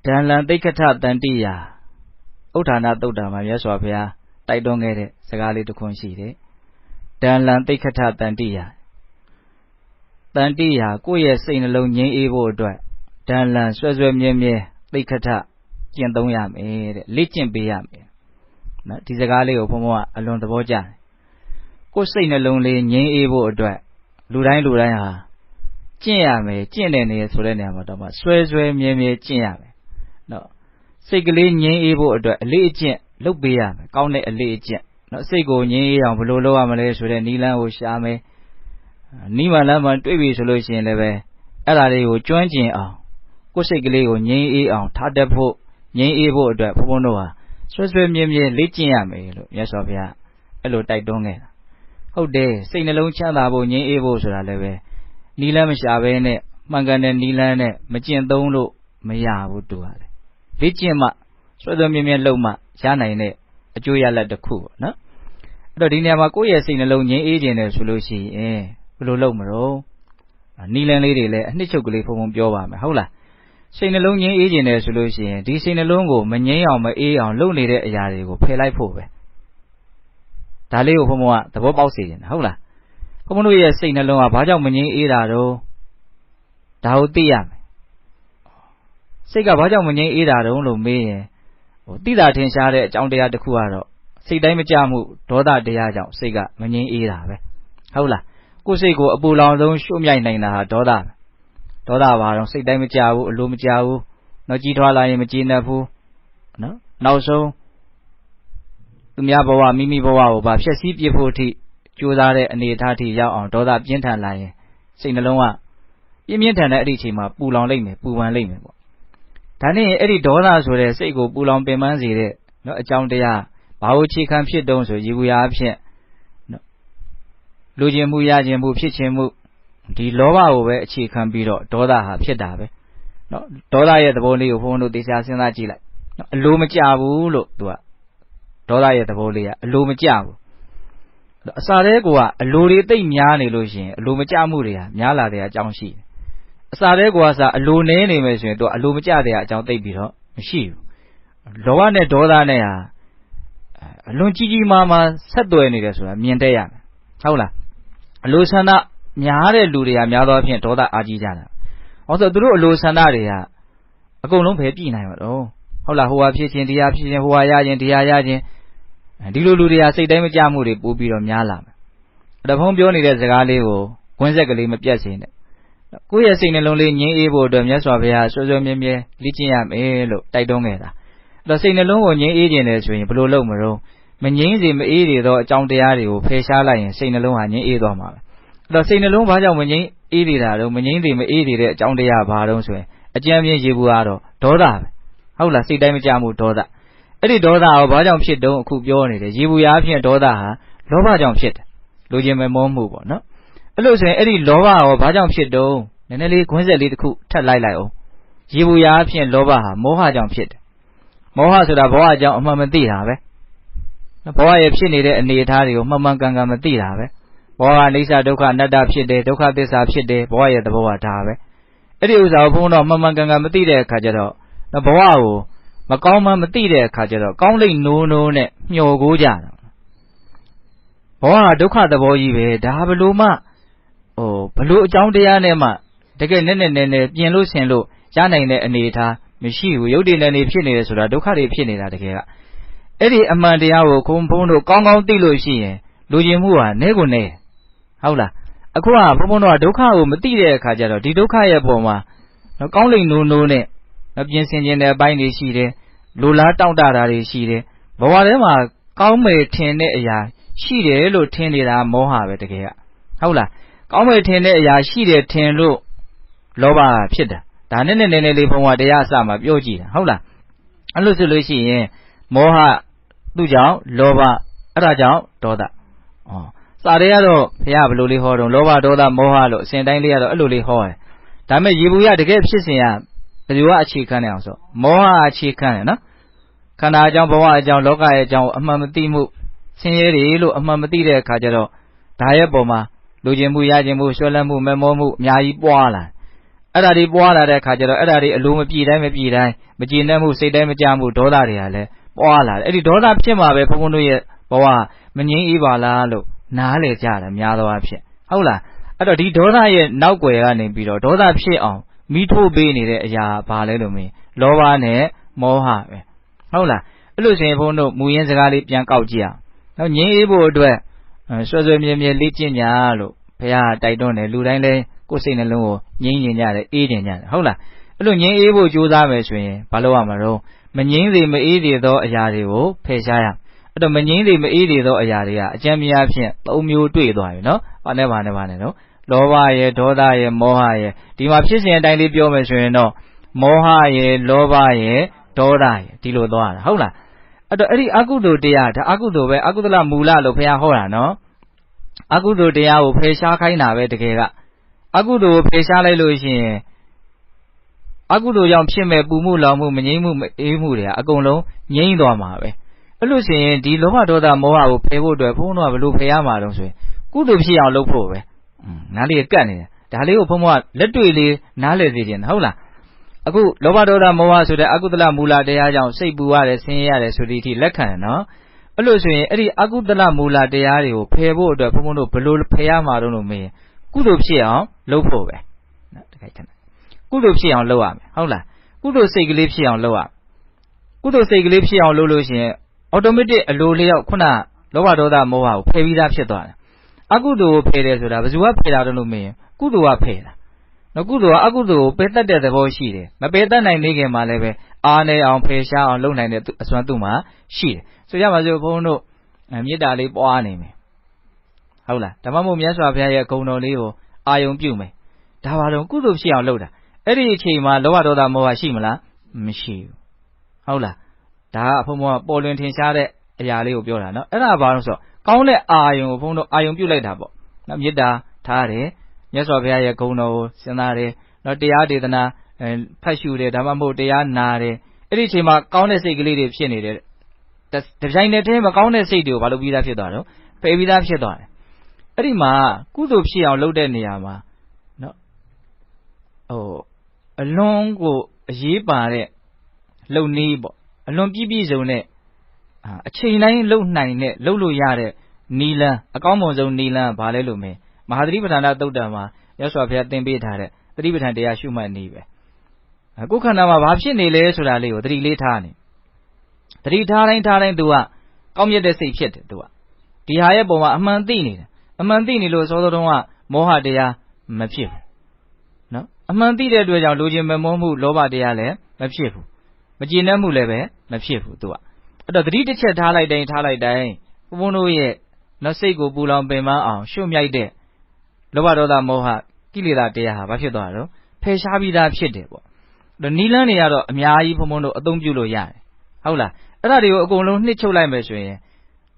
Danlan Dekata Dandia Utana Dodama Yaswapia, Tidongate, Sagali to Consider. Danlan Dekata Dandia Dandia, Goya Saint Alone Ye Evo Dry. Danlan Swazwem Yeme, Dekata, Yandonyam, Lichin Biam. Tizagali Opomoa along the Boja. Go Saint Alone Ye Evo Dry. Lurai. Chiame, Chinene, Solena, Swazwem Yeme, Chiame. No. Sigli Ye Evo Dry, Legend, look Biam, Count a legend. Not say go Ye on Polo Amale, Nila or Shame. Nima Laman, Twibi solution leve. Ella join Jin on. Go Sigli or Ye on Tadapo, Ye Evo Dry, Pomonoa. Swazwem Yeme, Legend, yes of ya. Hello, Tidonga. How day, Saint Alone Chalabo, Ye Evo Solave. Nila Mishavene, Mangane Nilane, Machin Donlo, Maya would do it. Vichima, Swazwem Loma, Shana, a Juya let the cool, no? The Dinamakoya Saint Alone Ye agent solution, Lomero. Nilan lady, Nichogli from Jova, Hola. Saint Alone Ye agent solution, this in a longo, Manye on my A on lonely yard, go pay like pove. Taleo Pomoa, the Bob Oxygen, Hola. Pomoya Saint Alone, Baja Manye Edaro Tautia. Sega Baja Manye Edaro, Lome. Tida Tenshare, John de Kuaro. Say Damajamu, Doda de Ajam, Sega, Manye Eda. Hola. Go say go a bull on those show me Nina, Doda. Doda Varon, say Damajau, Lumajau, no Gitwala Imagina Fu. No? Now so. Miaboa, Mimi Boa, but she beautiful tea, Judare and the Tati Yao on Doda Gentan Line. Sing alone. Yimian at Richima, Bulon Lame, Buwan Lame. Tani Eddie Dollars would say go Bulon Bemanzi, no a John de Ya. Bao chicken pit don't so you are pit. No. Lujimuya Jimbu Pichimu. The Lova over chicken beetle, Doda have Pidabe. No, Doda at the body of one of these Asinagila. Lumajabu look to a Doda at the body, Lumajabu. Saregua, a Luri de Mian illusion, Lumajamuria, Yala de Johnshi. Saregua a Lune image to a Lumaja de John de Biro, she. Loane Doda Nea. Lunchiji Mama said to any restaurant, Mientea. Hola. Lusana, Miare Luria, Miado Toda Ajijana. Also, drew Lusanaria. A golden pepina. Oh, Hola, who are pitching the Appian, who are Yajin, the Ayajin. And Diluria say Damajamuri, Bubi or Mialam. The home Bioni as a Galeo, Quinzagally Mapiasin. We are singing lonely Ye Evo, Yasovia, Sozomia, Lichiam, Elo, Tidongera. The same alone Ye agent when you blow Lomero. Menyenzi me or John de Ario, Peshala and Saint Alone and Ye Edoma. The same alone Baja when ye Edida, Menyenzi me Edi, John de Abaron's way. A Jamie Jibuaro, Doda. How la see Damajamu Doda. Eddie Doda or Bajam shit don't cook your need. Jibuapian Doda, Lova jump shit. Lujim and more move, no? Hello, say Eddie Lova or Bajam shit do. Nenelli Quinzeli cook, Talilao. Jibuapian Lova, Moha jump shit. Moha to the boy jump Mamadira. The boy if she needed a Nitario, Mamanganga Matira. Boy Lisa Doka Nada Pshide, Doka this up shide, boy at the Boa Tave. It is our phone of Mamanganga Matira Kajaro. The Boao, Macoma Matira Kajaro, Conley no net, Yo Gujano. Boa Doka the boy, the Habaluma. Oh, Palu John Dianema. Take a nene, Yen Lucian, Jana and Nita. Michi, you didn't any penny so that Docari penny at the care. Eddie Amandiao, Compono, Congo Diluci, Lujimua, Negone. Hola. Aqua, Pomono, Doka, Matida Kajaro, Didokaya Poma. No calling no net. No Jensen in their binding sheet, Lula Tauda sheet. But whatever, Calme 10 ya, she did look 10 moha at the care. Hola. Calme 10 ya, she did 10 low. Loba Pida. Danene from what they are some of Yogi, Hola. And Lucy, Moha, Dujao, Lova, Rajao, Doda. Oh, Sareado, Piablo, Lova, Doda, Moha, Saint Daniel, Luli Hoy. Dame Yibuya, the Gap Sisia, the Yua chicken also. Moha chicken, no? Kana Jamboa, Jam Loka, Jam Mamatimu, Signori, Mamati, Kajaro, Diaboma, Lujimu Yajimu, Solamu, Memomu, Yai Boala. အဲ့ဒါတွေပွားလာတဲ့အခါကျတော့အဲ့ဒါတွေအလိုမပြည့်တိုင်းမကျေနပ်မှုစိတ်တိုင်းမကြမှုဒေါသတွေကလည်းပွားလာတယ်အဲ့ဒီဒေါသဖြစ်မှာပဲဘုန်းဘုန်းတို့ရဲ့ဘဝမငြိမ်းအေးပါလားလို့နားလေကြတယ်များသောအားဖြင့်ဟုတ်လားအဲ့တော့ဒီဒေါသရဲ့နောက်ွယ်ကနေပြီးတော့ဒေါသဖြစ်အောင်မိထိုးပေးနေတဲ့အရာဘာလဲလို့မင်းလောဘနဲ့မောဟပဲဟုတ်လားအဲ့လိုဆိုရင်ဘုန်းတို့မူရင်းစကားလေးပြန်ကောက်ကြည့်အောင်နော်ငြိမ်းအေးဖို့အတွက်ဆွဲဆွဲမြဲမြဲလေ့ကျင့်ကြလို့ဘုရားတိုက်တွန်းတယ်လူတိုင်းလည်းကိုယ်စိတ်နှလုံးကိုငြိမ်းရင်ကြတယ်အေးရင်ကြတယ်ဟုတ်လားအဲ့လိုငြိမ်းအေးဖို့ကြိုးစားမယ်ဆိုရင်ဘာလုပ်ရမှာတော့မငြိမ်းစေမအေးစေသောအရာတွေကိုဖယ်ရှားရအဲ့တော့မငြိမ်းစေမအေးစေသောအရာတွေကအကျဉ်းများဖြင့်၃မျိုးတွေ့သွားပြီနော်ဘာနဲ့နော်လောဘရဲ့ဒေါသရဲ့မောဟရဲ့ဒီမှာဖြစ်စဉ်အတိုင်းလေးပြောမယ်ဆိုရင်တော့မောဟရဲ့လောဘရဲ့ဒေါသရဲ့ဒီလိုသွားတာဟုတ်လားအဲ့တော့အဲ့ဒီအကုသိုလ်တရားဒါအကုသိုလ်ပဲအကုသလမူလလို့ဘုရားဟောတာနော်အကုသိုလ်တရားကိုဖယ်ရှားခိုင်းတာပဲတကယ်ကအကုသိုလ်ကိုဖယ်ရှားလိုက်လို့ရှိရင်အကုသိုလ်ကြောင့်ဖြစ်မဲ့ပူမှုလောင်မှုမငြိမ်းမှုမအေးမှုတွေကအကုန်လုံးငြိမ်းသွားမှာပဲအဲ့လို့ဆိုရင်ဒီလောဘဒေါသမောဟကိုဖယ်ဖို့အတွက်ဘုန်းတော်ကဘယ်လိုဖယ်ရမှာတုံးဆိုရင်ကုသိုလ်ဖြစ်အောင်လုပ်ဖို့ပဲနားလေးကတ်နေတယ်ဒါလေးကိုဘုန်းဘုန်းကလက်တွေ့လေးနားလည်စေခြင်းဟုတ်လားအခုလောဘဒေါသမောဟဆိုတဲ့အကုသလမူလတရားကြောင့်စိတ်ပူရတယ်ဆင်းရဲရတယ်ဆိုဒီအထိလက်ခံတယ်နော်အဲ့လို့ဆိုရင်အဲ့ဒီအကုသလမူလတရားတွေကိုဖယ်ဖို့အတွက်ဘုန်းဘုန်းတို့ဘယ်လိုဖယ်ရမှာတုံးလို့မေးရင်ကုသိုလ်ဖြစ်အောင်လုပ်ဖို့ပဲနော်တခါတည်းကုသိုလ်ဖြစ်အောင်လုပ်ရမယ်ဟုတ်လားကုသိုလ်စိတ်ကလေးဖြစ်အောင်လုပ်ရကုသိုလ်စိတ်ကလေးဖြစ်အောင်လုပ်လို့ရှိရင် automatic အလိုလျောက်ခုနလောဘဒေါသမောဟကိုဖယ်ပြီးသားဖြစ်သွားတယ်အကုသိုလ်ကိုဖယ်တယ်ဆိုတာဘယ်သူကဖယ်တာတုံးလို့မေးရင်ကုသိုလ်ကဖယ်တာနော်ကုသိုလ်ကအကုသိုလ်ကိုပယ်တတ်တဲ့သဘောရှိတယ်မပယ်တတ်နိုင်နေခင်မှာလည်းပဲအားနေအောင်ဖယ်ရှားအောင်လုပ်နိုင်တဲ့အစွမ်းသူ့မှာရှိတယ်ဆိုရပါစို့ဘုန်းတို့မေတ္တာလေးပွားနေမယ်ဟုတ်လားဓမ္မမို့မြတ်စွာဘုရားရဲ့ဂုဏ်တော်လေးကိုအာယုံပြုမယ်ဒါပါတော့ကုသိုလ်ဖြစ်အောင်လုပ်တာအဲ့ဒီအချိန်မှာလောဘဒေါသမောဟရှိမလားမရှိဘူးဟုတ်လားဒါကဘုန်းဘုန်းကပေါ်လွင်ထင်ရှားတဲ့အရာလေးကိုပြောတာနော်အဲ့ဒါဘာလို့ဆိုတော့ကောင်းတဲ့အာယုံကိုဘုန်းတို့အာယုံပြုလိုက်တာပေါ့နော်မေတ္တာထားတယ်မြတ်စွာဘုရားရဲ့ဂုဏ်တော်ကိုစဉ်းစားတယ်နော်တရားဒေသနာဖတ်ရှုတယ်ဒါမှမဟုတ်တရားနာတယ်အဲ့ဒီအချိန်မှာကောင်းတဲ့စိတ်ကလေးတွေဖြစ်နေတယ်တပြိုင်တည်းမကောင်းတဲ့စိတ်တွေကိုဘာလို့ပြီးသားဖြစ်သွားတော့ဖယ်ပြီးသားဖြစ်သွားတယ်အဲ့ဒီမှာကုသိုလ်ဖြစ်အောင်လုပ်တဲ့နေရာမှာနော်အလွန်ကိုအရေးပါတဲ့လုံနည်းပေါ့အလွန်ပြည့်စုံတဲ့အချိန်တိုင်းလုံနိုင်တဲ့လုံလို့ရတဲ့နီလန်းအကောင်းဆုံးနီလန်းဘာလဲလို့မင်းမဟာသတိပဋ္ဌာန်သုတ်တံမှာရသော်ဘုရားသင်ပေးထားတဲ့သတိပဋ္ဌာန်တရားရှုမှတ်နည်းပဲကိုယ်ခန္ဓာမှာဘာဖြစ်နေလဲဆိုတာလေးကိုသတိလေးထားနေသတိထားတိုင်းသူကကောင်းမြတ်တဲ့စိတ်ဖြစ်တယ်သူကဒီဟာရဲ့ပုံမှာအမှန်သိနေတယ်အမှန်သိနေလို့စောစောတုန်းကမောဟတရားမဖြစ်ဘူးနော်အမှန်သိတဲ့အတွက်ကြောင့်လူချင်းမမောမှုလောဘတရားလည်းမဖြစ်ဘူးမကျေနပ်မှုလည်းပဲမဖြစ်ဘူးသူကအဲ့တော့သတိတစ်ချက်ထားလိုက်တိုင်းဘုန်းတို့ရဲ့နော်စိတ်ကိုပူလောင်ပင်ပန်းအောင်ရှုမြိုက်တဲ့လောဘဒေါသမောဟကိလေသာတရားဟာဘာဖြစ်သွားတော့ဖယ်ရှားပြီးသားဖြစ်တယ်ပေါ့ဒါနီလန်းတွေကတော့အများကြီးဘုန်းတို့အသုံးပြုလို့ရတယ်ဟုတ်လားအဲ့ဒါတွေကိုအကုန်လုံးနှိမ့်ချုပ်လိုက်မယ်ဆိုရင်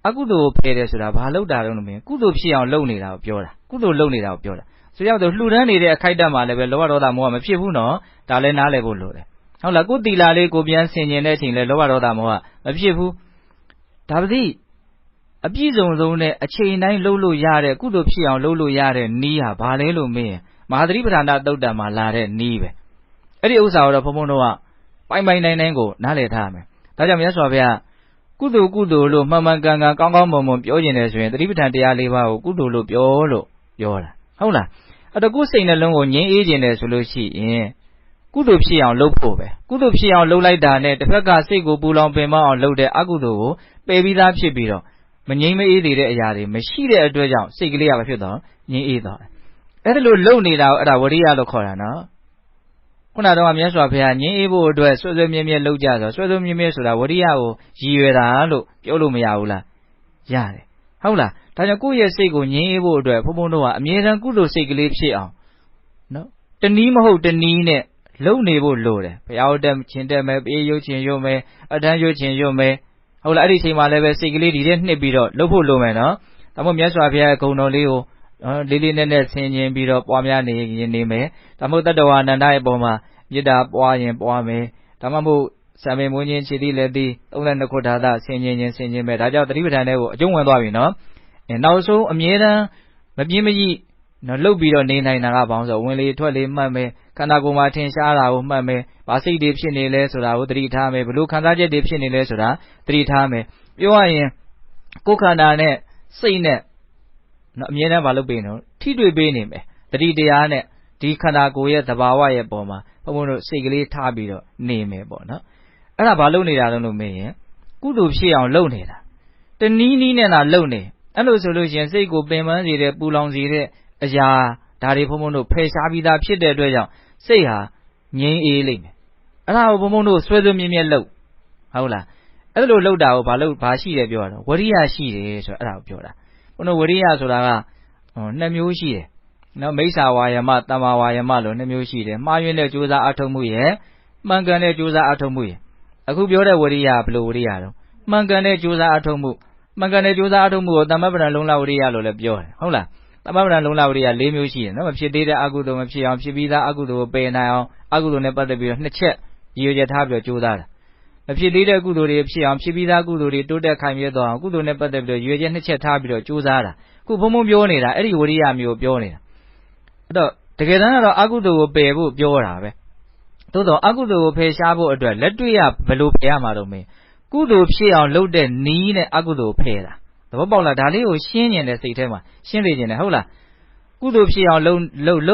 အကုသိုလ်ကိုဖယ်တယ်ဆိုတာဘာလို့တာတော့မင်းကုသိုလ်ဖြစ်အောင်လုပ်နေတာကိုပြောတာကုသိုလ်လုပ်နေတာကိုပြောတာဆိုရောက်တော့လှူဒန်းနေတဲ့အခိုက်အတန့်မှာလည်းပဲလောဘဒေါသမောဟမဖြစ်ဘူးနော်ဒါလည်းနားလည်ဖို့လိုတယ်ဟုတ်လားကိုယ်တီလာလေးကိုပြန်ဆင်ကျင်တဲ့အချိန်လဲလောဘဒေါသမောဟမဖြစ်ဘူးဒါပတိအပြည့်စုံဆုံးနဲ့အချိန်တိုင်းလှုပ်လို့ရတဲ့ကုသိုလ်ဖြစ်အောင်လှုပ်လို့ရတဲ့နီးဟာဘာလဲလို့မေးရင်မဟာသတိပဋ္ဌာန်သုတ်တံမှာလာတဲ့နီးပဲအဲ့ဒီဥစ္စာကိုတော့ဘုန်းဘုန်းတို့ကပိုင်နိုင်ကိုနားလည်ထားရမယ်ဒါကြောင့်မြတ်စွာဘုရားကုသိုလ်လို့မှန်မှန်ကန်ကန်ကောင်းမွန်ပြောကျင်တယ်ဆိုရင်သတိပဋ္ဌာန်တရား၄ပါးကိုကုသိုလ်လို့ပြောတာဟုတ်လားအဲ့တော့ကိုယ်စိတ်နှလုံးကိုငြိမ်းအေးခြင်းတယ်ဆိုလို့ရှိရင်ကုသိုလ်ဖြစ်အောင်လုပ်ဖို့ပဲကုသိုလ်ဖြစ်အောင်လုပ်လိုက်တာနဲ့တစ်ဖက်ကစိတ်ကိုပူလောင်ပင်ပန်းအောင်လုပ်တဲ့အကုသိုလ်ကိုပယ်ပြီးသားဖြစ်ပြီးတော့မငြိမ်းမအေးသေးတဲ့အရာတွေမရှိတဲ့အတွက်ကြောင့်စိတ်ကလေးကဖြစ်သွားငြိမ်းအေးသွားတယ်အဲ့ဒါလို့လုံနေတာကိုအဲ့ဒါဝရိယလို့ခေါ်တာနော်ခုနကတော့မြတ်စွာဘုရားငြိမ်းအေးဖို့အတွက်ဆွဲဆွဲမြဲမြဲလုပ်ကြဆိုဆွဲဆွဲမြဲမြဲဆိုတာဝရိယကိုရည်ရွယ်တာလို့ပြောလို့မရဘူးလားရတယ်ဟုတ်လားဒါကြောင့်ကိုယ့်ရဲ့စိတ်ကိုငြိမ်းအေးဖို့အတွက်ဘုန်းဘုန်းတို့ကအမြဲတမ်းကုသိုလ်စိတ်ကလေးဖြစ်အောင်နော်တနည်းမဟုတ်တနည်းနဲ့လုံနေဖို့လိုတယ်ဘုရားတက်ခြင်းတက်မယ်ပြေးရုပ်ခြင်းရုပ်မယ်အတန်းရုပ်ခြင်းရုပ်မယ်ဟုတ်လားအဲ့ဒီအချိန်မှာလည်းပဲစိတ်ကလေးဒီထဲနှစ်ပြီးတော့လှုပ်ဖို့လိုမယ်နော်ဒါမှမဟုတ်မြတ်စွာဘုရားရဲ့ဂုဏ်တော်လေးကိုလေးနဲ့ဆင်ခြင်ပြီးတော့ပွားများနေမယ်ဒါမှမဟုတ်တတ္တဝါအနန္တရဲ့ပုံမှာမေတ္တာပွားရင်ပွားမယ်ဒါမှမဟုတ်စံမေမွေးခြင်းခြေတိလက်တိ32ခုဓာတ်ဆင်ခြင်မယ်ဒါကြောင့်သတိပဋ္ဌာန်တွေကိုအကျုံးဝင်သွားပြီနော်နောက်ဆုံးအမြဲတမ်းမပြင်းမကြီး နော်လှုပ်ပြီးတော့နေနိုင်တာကဘာလို့ဆိုဝင်လေထွက်လေမှတ်မယ်ခန္ဓာကိုယ်မှာထင်ရှားတာကိုမှတ်မယ်ဗာစိတ်တွေဖြစ်နေလဲဆိုတာကိုသတိထားမယ်ဘလို့ခံစားချက်တွေဖြစ်နေလဲဆိုတာသတိထားမယ်ပြောရရင်ကိုယ်ခန္ဓာနဲ့စိတ်နဲ့နော်အမြဲတမ်းဘာလုပ်ပေးနော်ထိတွေ့ပေးနေမယ်တတိတရားနဲ့ဒီခန္ဓာကိုယ်ရဲ့သဘာဝရဲ့ပုံမှာဘုံဘုံတို့စိတ်ကလေးထားပြီးတော့နေမယ်ပေါ့နော်အဲ့ဒါဘာလုပ်နေတာလို့မေးရင်ကုသိုလ်ဖြစ်အောင်လုပ်နေတာတနည်းနည်းနဲ့သာလုပ်နေအဲ့လိုဆိုလို့ရှိရင်စိတ်ကိုပင်ပန်းစေတဲ့ပူလောင်စေတဲ့အရာဒါတွေဘုံဘုံတို့ဖယ်ရှားပြီးသားဖြစ်တဲ့အတွက်ကြောင့်စိတ်ဟာငြိမ်းအေးလိမ့်မယ်အဲ့ဒါကိုဘုံဘုံတို့ဆွဲဆွဲမြဲမြဲလုပ်ဟုတ်လားအဲ့လိုလုပ်တာကိုဘာရှိတယ်ပြောရတော့ဝရိယရှိတယ်ဆိုတော့အဲ့ဒါကိုပြောတာဘုံတို့ဝရိယဆိုတာကနှစ်မျိုးရှိတယ်နော်မိစ္ဆာဝါယမတမ္မာဝါယမလို့နှစ်မျိုးရှိတယ်မှားယွင်းတဲ့ကြိုးစားအထောက်မှုရဲ့မှန်ကန်တဲ့ကြိုးစားအထောက်မှုရဲ့အခုပြောတဲ့ဝရိယဘယ်လိုဝရိယတော့မှန်ကန်တဲ့ကြိုးစားအထောက်မှုမှန်ကန်တဲ့ကြိုးစားအထောက်မှုကိုသမ္မပဒံလုံလဝရိယလို့လည်းပြောတယ်ဟုတ်လားသမ္မပဒံလုံလဝရိယ၄မျိုးရှိတယ်နော်မဖြစ်သေးတဲ့အကုသိုလ်မဖြစ်အောင်ဖြစ်ပြီးသားအကုသိုလ်ကိုပယ်နိုင်အောင်အကုသိုလ်နဲ့ပတ်သက်ပြီးတော့နှစ်ချက်ရည်ရွယ်ချက်ထားပြီးတော့ကြိုးစားတာမဖြစ်သေးတဲ့ကုသိုလ်တွေဖြစ်အောင်ဖြစ်ပြီးသားကုသိုလ်တွေတိုးတက်ခိုင်မြဲသွားအောင်ကုသိုလ်နဲ့ပတ်သက်ပြီးတော့ရည်ရွယ်ချက်နှစ်ချက်ထားပြီးတော့ကြိုးစားတာခုဘုံဘုံပြောနေတာအဲ့ဒီဝရိယမျိုးပြောနေတာအဲ့တော့တကယ်တမ်းကတော့အကုသိုလ်ကိုပယ်ဖို့ပြောတာပဲသို့တော့အကုသိုလ်ကိုဖယ်ရှားဖို့အတွက်လက်တွေ့ရဘယ်လိုဖယ်ရမှာတော့မင်းကုသိုလ်ဖြစ်အောင်လုပ်တဲ့နည်းနဲ့အကုသိုလ်ဖယ်တာသဘောပေါက်လားဒါလေးကိုရှင်းကျင်တဲ့စိတ်ထဲမှာရှင်းသိကျင်တယ်ဟုတ်လားကုသိုလ်ဖြစ်အောင်လ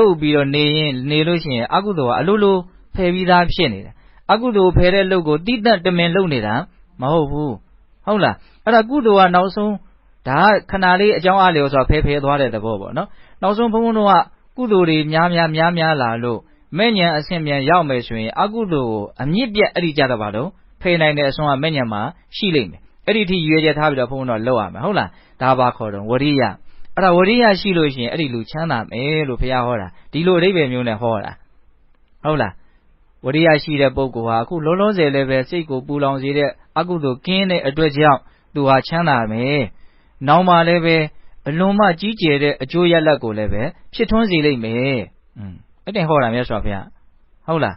ုပ်ပြီးတော့နေလို့ရှိရင်အကုသိုလ်ကအလိုလိုဖယ်ပြီးသားဖြစ်နေတယ်အကုသိုလ်ဖယ်တဲ့လုပ်ကိုတိတတ်တမင်လုပ်နေတာမဟုတ်ဘူးဟုတ်လားအဲ့ဒါကုသိုလ်ကနောက်ဆုံးဒါခဏလေးအကြောင်းအားလျော်စွာဖယ်သွားတဲ့သဘောပေါ့နော်နောက်ဆုံးဘုန်းဘုန်းတို့ကကုသိုလ်တွေများလာလို့မဲ့ညာအဆင့်မြန်ရောက်မယ်ဆိုရင်အကုသိုလ်ကိုအမြင့်ပြတ်အဲ့ဒီကြတော့ဘာလို့ဖယ်နိုင်တဲ့အစွမ်းကမဲ့ညာမှာရှိလိမ့်မယ်အဲ့ဒီအထိရွေးချက်ထားပြီးတော့ဘုန်းဘုန်းတို့လောက်ရမယ်ဟုတ်လားဒါပါခေါ်တော့ဝရိယအဲ့ဒါဝရိယရှိလို့ရှိရင်အဲ့ဒီလူချမ်းသာမယ်လို့ဘုရားဟောတာဒီလိုအဓိပ္ပာယ်မျိုးနဲ့ဟောတာဟုတ်လားဝရိယရှိတဲ့ပုဂ္ဂိုလ်ဟာအခုလုံးလုံးဆယ်လည်းပဲစိတ်ကိုပူလောင်စေတဲ့အကုသိုလ်ကင်းတဲ့အတွက်ကြောင့်သူဟာချမ်းသာမယ်နောက်မှလည်းပဲအလွန်မှကြီးကျယ်တဲ့အကျိုးရလဒ်ကိုလည်းပဲဖြစ်ထွန်းစေလိမ့်မယ်အဲ့တင်ဟောတာမြတ်စွာဘုရားဟုတ်လား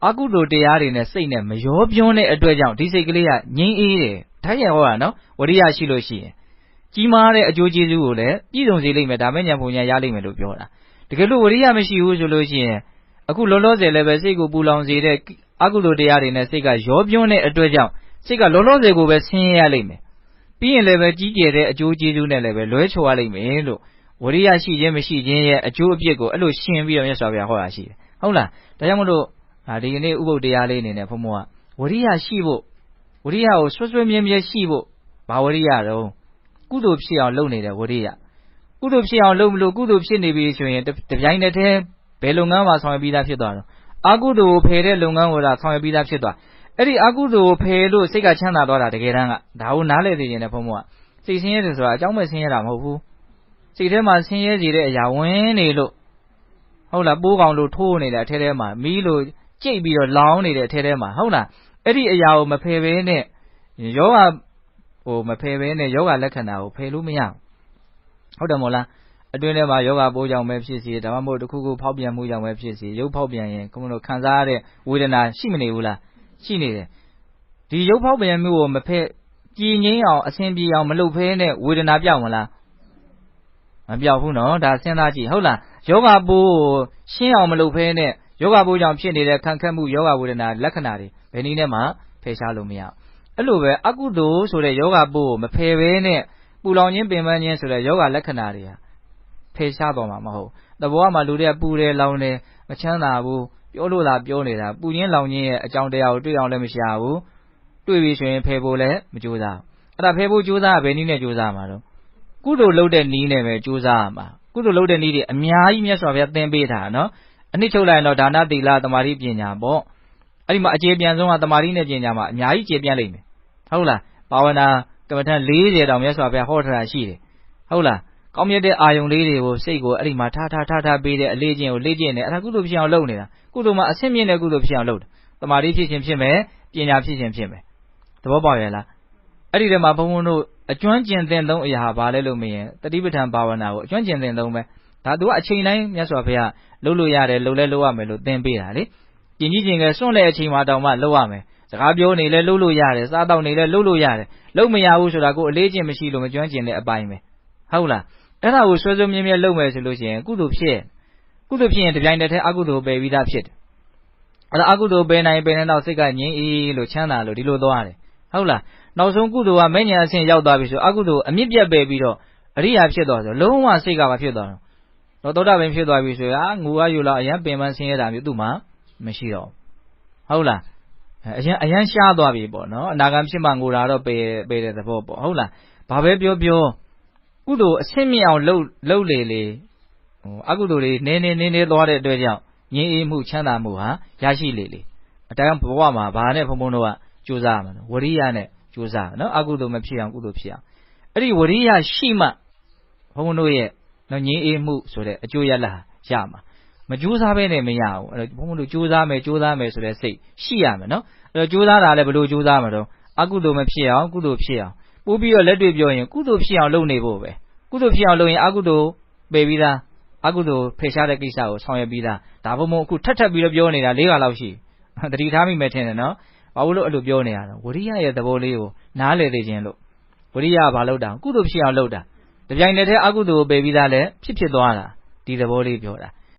အကုသိုလ်တရားတွေနဲ့စိတ်နဲ့မရောပြွန်းတဲ့အတွက်ကြောင့်ဒီစိတ်ကလေးကငြိမ်းအေးတယ်ထားရဟောတာနော်ဝရိယရှိလို့ရှိရင်ကြီးမားတဲ့အကျိုးကျေးဇူးကိုလည်းပြည့်စုံစေလိမ့်မယ်ဒါမဲ့ညာပုံညာရလိမ့်မယ်လို့ပြောတာတကယ်လို့ဝရိယမရှိဘူးဆိုလို့ရှိရင်အခုလောလောဆယ်လည်းပဲစိတ်ကိုပူလောင်စေတဲ့အကုသိုလ်တရားတွေနဲ့စိတ်ကရောပြွန်းတဲ့အတွက်ကြောင့်စိတ်ကလောလောဆယ်ကိုပဲဆင်းရဲရလိမ့်မယ်ပြီးရင်လည်းပဲကြီးကျယ်တဲ့အကျိုးကျေးဇူးနဲ့လည်းပဲလွဲချော်ရလိမ့်မယ်လို့ဝရိယရှိခြင်းမရှိခြင်းရဲ့အကျိုးအပြစ်ကိုအဲ့လိုရှင်းပြီးတော့မြတ်စွာဘုရားဟောတာရှိတယ်ဟုတ်လားဒါကြောင့်မလို့ဒီကနေ့ဥပုပ်တရားလေးအနေနဲ့ဘုံဘုံကဝရိယရှိဖို့ဝရိယကိုဆွဆွမြဲမြဲရှိဖို့ဘာဝရိယတော့ကုသိုလ်ဖြစ်အောင်လုပ်နေတဲ့ဝရိယကုသိုလ်ဖြစ်အောင်လုပ်မလို့ကုသိုလ်ဖြစ်နေပြီဆိုရင်တပြိုင်တည်းဘယ်လုပ်ငန်းမှာဆောင်ရွက်ပြီးသားဖြစ်သွားတော့အကုသိုလ်ကိုဖယ်တဲ့လုပ်ငန်းကိုဆောင်ရွက်ပြီးသားဖြစ်သွားအဲ့ဒီအကုသိုလ်ကိုဖယ်လို့စိတ်ကချမ်းသာသွားတာတကယ်တမ်းကဒါကိုနားလည်သိရင်လည်းဘုံဘုံကစိတ်ဆင်းရဲတယ်ဆိုတာအကြောင်းမဲ့ဆင်းရဲတာမဟုတ်ဘူးစိတ်ထဲမှာဆင်းရဲစေတဲ့အရာဝင်နေလို့ဟုတ်လားပိုးကောင်လို့ထိုးနေတဲ့အထဲထဲမှာမီးလို့ကြိတ်ပြီးတော့လောင်းနေတဲ့အထဲထဲမှာဟုတ်လားအဲ့ဒီအရာကိုမဖယ်ဘဲနဲ့ယောဂမဖယ်ဘဲနဲ့ယောဂလက္ခဏာကိုဖယ်လို့မရဘူးဟုတ်တယ်မို့လားအတွင်းထဲမှာယောဂပိုးကြောင့်ပဲဖြစ်စီဒါမှမဟုတ်တစ်ခုခုဖောက်ပြန်မှုကြောင့်ပဲဖြစ်စီရုပ်ဖောက်ပြန်ရင်ကိုယ်မလို့ခံစားရတဲ့ဝေဒနာရှိမနေဘူးလားရှိနေတယ်ဒီရုပ်ဖောက်ပြန်မှုကိုမဖယ်ကြည်ငြိမ်းအောင်အဆင်ပြေအောင်မလုပ်ဖဲနဲ့ဝေဒနာပြောက်မလားမပြောက်ဘူးနော်ဒါစဉ်းစားကြည့်ဟုတ်လားယောဂပိုးကိုရှင်းအောင်မလုပ်ဖဲနဲ့ယောဂပိုးကြောင့်ဖြစ်နေတဲ့ခံခက်မှုယောဂဝေဒနာလက္ခဏာတွေဘယ်နည်းနဲ့မှဖယ်ရှားလို့မရအဲ့လိုပဲအကုသိုလ်ဆိုတဲ့ယောဂပိုးကိုမဖယ်ဘဲနဲ့ပူလောင်ခြင်းပင်ပန်းခြင်းဆိုတဲ့ယောဂလက္ခဏာတွေဟာဖယ်ရှားသွားမှာမဟုတ်တဘောမှာလူတွေကပူတယ်လောင်တယ်မချမ်းသာဘူးပြောလို့သာပြောနေတာပူခြင်းလောင်ခြင်းရဲ့အကြောင်းတရားကိုတွေ့အောင်လည်းမရှာဘူးတွေ့ပြီဆိုရင်ဖယ်ဖို့လည်းမကြိုးစားအဲ့ဒါဖယ်ဖို့ကြိုးစားဘယ်နည်းနဲ့ကြိုးစားမှာတော့ကုသိုလ်လုပ်တဲ့နည်းနဲ့ပဲကြိုးစားရမှာကုသိုလ်လုပ်တဲ့နည်းတွေအများကြီးမြတ်စွာဘုရားသင်ပေးထားနော်အနှစ်ချုပ်လိုက်ရင်တော့ဒါနသီလသမာဓိပညာပေါ့အဲ့ဒီမှာအခြေပြန်ဆုံးကသမာဓိနဲ့ပညာမှာအများကြီးကျေပြန့်လိမ့်မယ်ဟုတ်လားဘာဝနာကမ္မထန်40တောင်မြတ်စွာဘုရားဟောထားတာရှိတယ်ဟုတ်လားကောင်းမြတ်တဲ့အာယုံလေးတွေကိုစိတ်ကိုအဲ့ဒီမှာထားပေးတဲ့အလေးချင်းကိုလေ့ကျင့်နေအဲ့ဒါကုသိုလ်ဖြစ်အောင်လုပ်နေတာကုသိုလ်မှာအဆင့်မြင့်တဲ့ကုသိုလ်ဖြစ်အောင်လုပ်တယ်သမာဓိဖြစ်ခြင်းဖြစ်မယ်ပညာဖြစ်ခြင်းဖြစ်မယ်သဘောပေါက်ရဲ့လားအဲ့ဒီထဲမှာဘုန်းဘုန်းတို့အကျွမ်းကျင်သင်သုံးအရာဘာလဲလို့မရင်တတိပဋ္ဌာန်ဘာဝနာကိုအကျွမ်းကျင်သင်သုံးပဲဒါသူကအချိန်တိုင်းမြတ်စွာဘုရားလုပ်လို့ရတယ်လုပ်လဲလုပ်ရမယ်လို့သင်ပေးတာလေကျင်ကြီးကျင်ကဲစွန့်တဲ့အချိန်မှာတောင်မှလုပ်ရမယ်စကားပြောနေလဲလုပ်လို့ရတယ်စားတော့နေလဲလုပ်လို့ရတယ်လုပ်မရဘူးဆိုတာကိုအလေးကျင့်မရှိလို့မကျွမ်းကျင်တဲ့အပိုင်းပဲ ဟုတ်လားအဲ့ဒါကိုဆွဲဆွဲမြဲမြဲလုပ်မယ်ဆိုလို့ရှိရင်ကုသိုလ်ဖြစ်ရင်တပြိုင်တည်းအကုသိုလ်ပယ်ပြီးသားဖြစ်တယ်အဲ့ဒါအကုသိုလ်ပယ်နိုင်တော့စိတ်ကငြိမ်းအေးလို့ချမ်းသာလို့ဒီလိုသွားတယ်ဟုတ်လားနောက်ဆုံးကုသိုလ်ကမဲ့ညာအဆင့်ရောက်သွားပြီဆိုအကုသိုလ်အမြင့်ပြတ်ပယ်ပြီးတော့အရိယာဖြစ်သွားဆိုလုံးဝစိတ်ကမဖြစ်သွားတော့သောတာပန်ဖြစ်သွားပြီဆိုရင်ငူအားယူလောက်အရင်ပင်ပန်းဆင်းရဲတာမျိုးသူ့မှာမရှိတော့ဟုတ်လားအရင်ရှားသွားပြီပေါ့နော်အနာဂတ်ဖြစ်မှငိုတာတော့ပယ်တဲ့သဘောပေါ့ဟုတ်လားဘာပဲပြောကုသိုလ်အဆင့်မြင့်အောင်လှုပ်လေအကုသိုလ်တွေနည်းသွားတဲ့အတွက်ကြောင့်ငြိမ်းအေးမှုချမ်းသာမှုဟာရရှိလေအတိုင်းဘဝမှာဘာနဲ့ဘုံဘုံတို့ကကြိုးစားရမှာဝရိယနဲ့ကြိုးစားနော်အကုသိုလ်မဖြစ်အောင်ကုသိုလ်ဖြစ်အောင်အဲ့ဒီဝရိယရှိမှဘုံဘုံတို့ရဲ့နော်ငြိမ်းအေးမှုဆိုတဲ့အကျိုးရလဒ်ရမှာမကြိုးစားဘဲနဲ့မရဘူးအဲ့တော့ဘုံဘုံတို့ကြိုးစားမယ်ဆိုတဲ့စိတ်ရှိရမယ်နော်အဲ့တော့ကြိုးစားတာလည်းဘယ်လိုကြိုးစားမှာတော့အကုသိုလ်မဖြစ်အောင်ကုသိုလ်ဖြစ်အောင်ပို့ပြီးတော့လက်တွေ့ပြောရင်ကုသိုလ်ဖြစ်အောင်လုပ်နေဖို့ပဲကုသိုလ်ဖြစ်အောင်လုပ်ရင်အကုသိုလ်ပယ်ပြီးသားအကုသိုလ်ဖယ်ရှားတဲ့ကိစ္စကိုဆောင်ရွက်ပြီးသားဒါဘုံဘုံအခုထပ်ပြီးတော့ပြောနေတာ၄ခါလောက်ရှိတတိထားမိမယ်ထင်တယ်နော်ဘာလို့အဲ့လိုပြောနေရတော့ဝရိယရဲ့သဘောလေးကိုနားလည်သိခြင်းလို့ဝရိယကဘာလုပ်တာကုသိုလ်ဖြစ်အောင်လုပ်တာတပြိုင်တည်းအကုသိုလ်ကိုပယ်ပြီးသားလဲဖြစ်သွားတာဒီသဘောလေးပြောတာ